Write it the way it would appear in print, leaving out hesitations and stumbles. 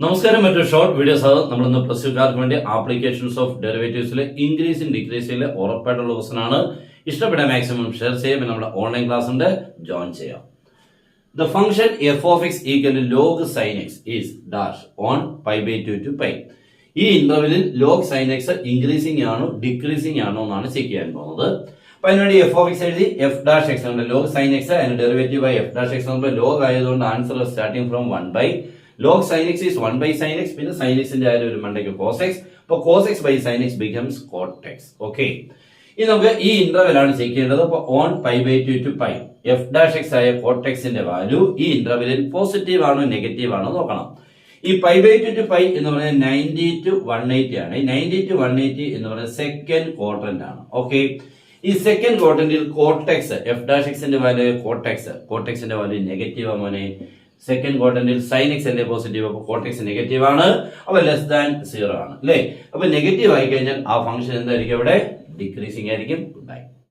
നമസ്കാരം. മറ്റൊരു short videos ആണ് നമ്മളിന്ന് പ്ലസ് ടുക്കാർക്ക് വേണ്ടി ആപ്ലിക്കേഷൻസ് ഓഫ് ഡെറിവേറ്റീവ്സിലെ ഇൻക്രീസിംഗ് ഡിക്രീസിംഗിലെ ഉറപ്പായിട്ടുള്ള ക്വസ്റ്റൻ ആണ്. ഇഷ്ടപ്പെട്ട മാക്സിമം ഷെയർ ചെയ്യാം. നമ്മുടെ ഓൺലൈൻ ക്ലാസ് ഉണ്ട്, ജോയിൻ ചെയ്യാം. The function f of x equal to log sin x is dash on pi by 2 to pi. ഈ ഇന്റർവെല്ലിൽ log sin x ഇൻക്രീസിംഗ് ആണോ ഡിക്രീസിംഗ് ആണോ എന്നാണ് ചെക്ക് ചെയ്യാൻ പോകുന്നത്. അപ്പൊ അതിനുവേണ്ടി എഫ് ഓഫ് എക്സ് എഴുതി, എഫ് ഡാഷ് എക്സ് ഉണ്ട്, ലോഗ് സൈൻ എക്സ് അതിന്റെ derivative by f dash x ആകുമ്പോൾ ലോഗ് ആയതുകൊണ്ട് answer starting from 1 by log sin x is 1 by sin x. പിന്നെ sin x ന്റെ ആയാലും ഒരു മണ്ടയ്ക്ക് cos x. അപ്പൊ cos x by sin x becomes cot x. Okay, ഇനി നമുക്ക് ഈ ഇന്റർവെൽ ആണ് ചെക്ക് ചെയ്യേണ്ടത്. അപ്പൊ on pi by 2 to pi f dash x ആയ കോട്ട് എക്സിന്റെ വാല്യൂ ഈ ഇന്റർവെലിൽ പോസിറ്റീവ് ആണോ നെഗറ്റീവ് ആണോ നോക്കണം. ഈ പൈ ബൈ 2 ടു പൈ എന്ന് പറയുന്നത് 90 to 180 ആണ്. ഈ 90 to 180 എന്ന് പറയുന്നത് സെക്കൻഡ് ക്വാഡ്രന്റ് ആണ്. ഓക്കെ, ഈ സെക്കൻഡ് ക്വാഡ്രന്റിൽ കോട്ടെക്സ് എഫ് ഡാഷ് എക്സിന്റെ വാല്യൂ കോട്ടെക്സിന്റെ വാല്യൂ നെഗറ്റീവ് ആമോനെ. സെക്കൻഡ് ക്വാഡ്രന്റിൽ സൈൻ എക്സ് അല്ലേ പോസിറ്റീവ്, അപ്പൊ കോട്ടെക്സ് നെഗറ്റീവ് ആണ്, അപ്പൊ ലെസ് ദാൻ 0 ആണ് അല്ലേ. അപ്പൊ നെഗറ്റീവ് ആയി കഴിഞ്ഞാൽ ആ ഫംഗ്ഷൻ എന്തായിരിക്കും, അവിടെ ഡിക്രീസിംഗ് ആയിരിക്കും. Good bye.